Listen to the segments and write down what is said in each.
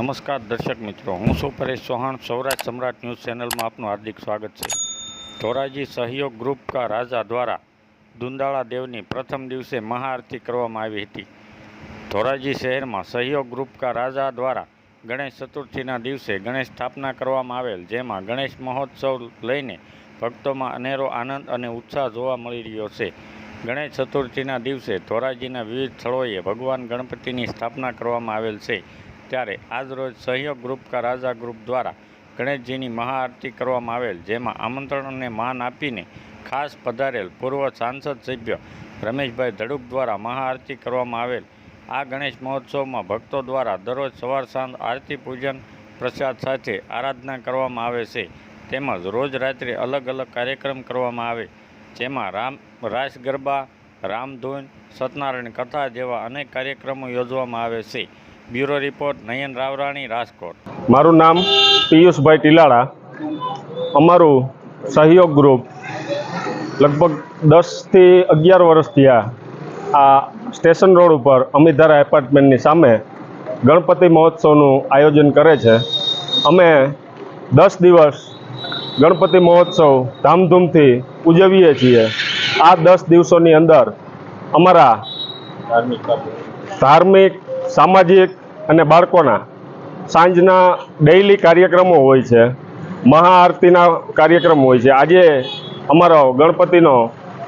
નમસ્કાર દર્શક મિત્રો, હું છું પરેશ ચૌહાણ। સૌરાષ્ટ્ર સમ્રાટ ન્યૂઝ ચેનલમાં આપનું હાર્દિક સ્વાગત છે। ધોરાજી સહयोग ગ્રુપ કા રાજા દ્વારા દુંદાળા દેવની પ્રથમ દિવસે મહાઆરતી કરવામાં આવી હતી। ધોરાજી શહેરમાં સહયોગ ગ્રુપ કા રાજા દ્વારા ગણેશ ચતુર્થીના દિવસે ગણેશ સ્થાપના કરવામાં આવેલ, જેમાં ગણેશ મહોત્સવ લઈને ભક્તોમાં અનેરો આનંદ અને ઉત્સાહ જોવા મળી રહ્યો છે। ગણેશ ચતુર્થીના દિવસે ધોરાજીના વિવિધ સ્થળોએ ભગવાન ગણપતિની સ્થાપના કરવામાં આવેલ છે। ત્યારે આજરોજ સહયોગ ગ્રુપ કા રાજા ગ્રુપ દ્વારા ગણેશજીની મહાઆરતી કરવામાં આવેલ, જેમાં આમંત્રણ અને માન આપીને ખાસ પધારેલ પૂર્વ સાંસદ સભ્ય રમેશભાઈ ધડુક દ્વારા મહાઆરતી કરવામાં આવેલ। આ ગણેશ મહોત્સવમાં ભક્તો દ્વારા દરરોજ સવાર સાંજ આરતી પૂજન પ્રસાદ સાથે આરાધના કરવામાં આવે છે, તેમજ રોજ રાત્રે અલગ અલગ કાર્યક્રમ કરવામાં આવે, જેમાં રાસ ગરબા, રામધૂન, સત્યનારાયણ કથા જેવા અનેક કાર્યક્રમો યોજવામાં આવે છે। બ્યુરો રિપોર્ટ નયન રાવરાણી, રાજકોટ। મારું નામ પિયુષભાઈ ટીલાળા। અમારું સહયોગ ગ્રુપ લગભગ 10 થી 11 વર્ષથી આ સ્ટેશન રોડ ઉપર અમિધારા એપાર્ટમેન્ટની સામે ગણપતિ મહોત્સવનું આયોજન કરે છે। અમે 10 દિવસ ગણપતિ મહોત્સવ ધામધૂમથી ઉજવીએ છીએ। આ 10 દિવસોની અંદર અમારા ધાર્મિક, સામાજિક અને બાળકોના સાંજના ડેઇલી કાર્યક્રમો હોય છે, મહાઆરતીના કાર્યક્રમો હોય છે। આજે અમારો ગણપતિનો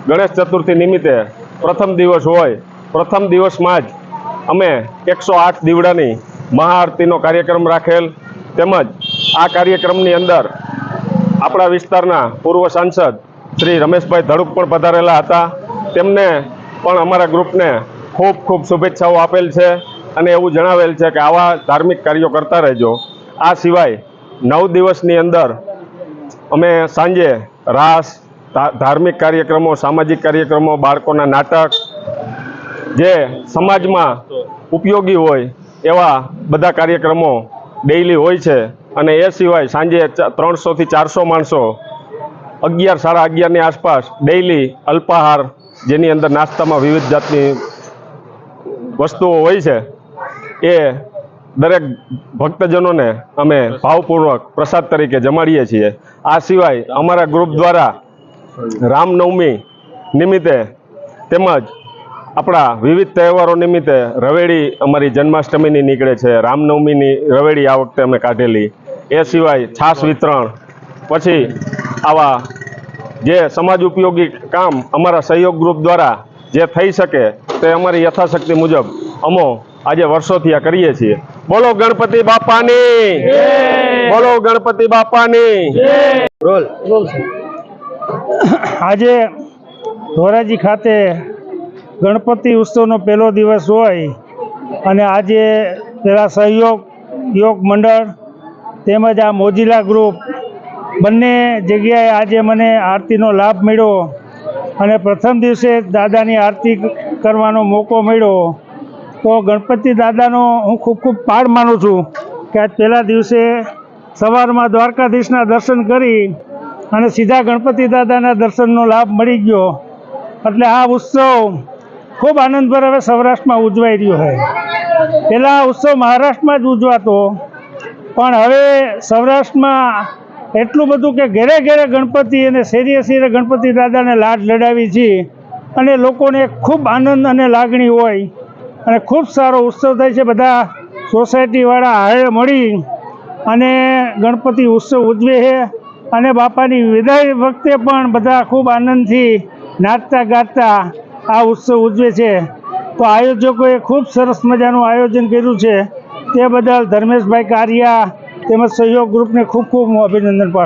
ગણેશ ચતુર્થી નિમિત્તે પ્રથમ દિવસ હોય, પ્રથમ દિવસમાં જ અમે 108 દીવડાની મહાઆરતીનો કાર્યક્રમ રાખેલ, તેમજ આ કાર્યક્રમની અંદર આપણા વિસ્તારના પૂર્વ સાંસદ શ્રી રમેશભાઈ ધડુક પણ પધારેલા હતા। તેમને પણ અમારા ગ્રુપને ખૂબ ખૂબ શુભેચ્છાઓ આપેલ છે અને એવું જણાવેલ છે કે આવા ધાર્મિક કાર્યો કરતા રહેજો। આ સિવાય 9 દિવસની અંદર અમે સાંજે રાસ, ધાર્મિક કાર્યક્રમો, સામાજિક કાર્યક્રમો, બાળકોના નાટક, જે સમાજમાં ઉપયોગી હોય એવા બધા કાર્યક્રમો ડેઇલી હોય છે। અને એ સિવાય સાંજે 300 થી 400 માણસો 11, સાડા 11ની આસપાસ ડેઇલી અલ્પાહાર, જેની અંદર નાસ્તામાં વિવિધ જાતની વસ્તુઓ હોય છે, એ દરેક ભક્તજનોને અમે ભાવપૂર્વક પ્રસાદ તરીકે જમાડીએ છીએ। આ સિવાય અમારા ગ્રુપ દ્વારા રામનવમી નિમિત્તે તેમજ આપણા વિવિધ તહેવારો નિમિત્તે રવેડી, અમારી જન્માષ્ટમીની નીકળે છે, રામનવમીની રવેડી આ વખતે અમે કાઢેલી। એ સિવાય છાશ વિતરણ, પછી આવા જે સમાજ ઉપયોગી કામ અમારા સહયોગ ગ્રુપ દ્વારા જે થઈ શકે તે અમારી યથાશક્તિ મુજબ અમો આજે વર્ષોથી આ કરીએ છીએ। બોલો ગણપતિ બાપાની જય! બોલો ગણપતિ બાપાની જય! આજે ધોરાજી ખાતે ગણપતિ ઉત્સવનો પહેલો દિવસ હોય અને આજે પેલા સહયોગ યોગ મંડળ તેમજ આ મોજીલા ગ્રુપ બંને જગ્યાએ આજે મને આરતીનો લાભ મળ્યો અને પ્રથમ દિવસે દાદાની આરતી કરવાનો મોકો મળ્યો। તો ગણપતિ દાદાનો હું ખૂબ ખૂબ પાડ માનું છું કે આજ પહેલા દિવસે સવારમાં દ્વારકાધીશના દર્શન કરી અને સીધા ગણપતિ દાદાના દર્શનનો લાભ મળી ગયો। એટલે આ ઉત્સવ ખૂબ આનંદભર હવે સૌરાષ્ટ્રમાં ઉજવાઈ રહ્યો છે। પહેલાં આ ઉત્સવ મહારાષ્ટ્રમાં જ ઉજવાતો, પણ હવે સૌરાષ્ટ્રમાં એટલું બધું કે ઘેરે ઘેરે ગણપતિ અને શેરીએ શેરીએ ગણપતિ દાદાને લાડ લડાવી છે અને લોકોને ખૂબ આનંદ અને લાગણી હોય અને ખૂબ સારો ઉત્સવ થાય છે। બધા સોસાયટીવાળા હારે મળી અને ગણપતિ ઉત્સવ ઉજવે છે અને બાપાની વિદાય વખતે પણ બધા ખૂબ આનંદથી નાચતા ગાતા આ ઉત્સવ ઉજવે છે। તો આયોજકોએ ખૂબ સરસ મજાનું આયોજન કર્યું છે, તે બદલ ધર્મેશભાઈ કારિયા તેમજ સહયોગ ગ્રુપને ખૂબ ખૂબ અભિનંદન પાઠવું।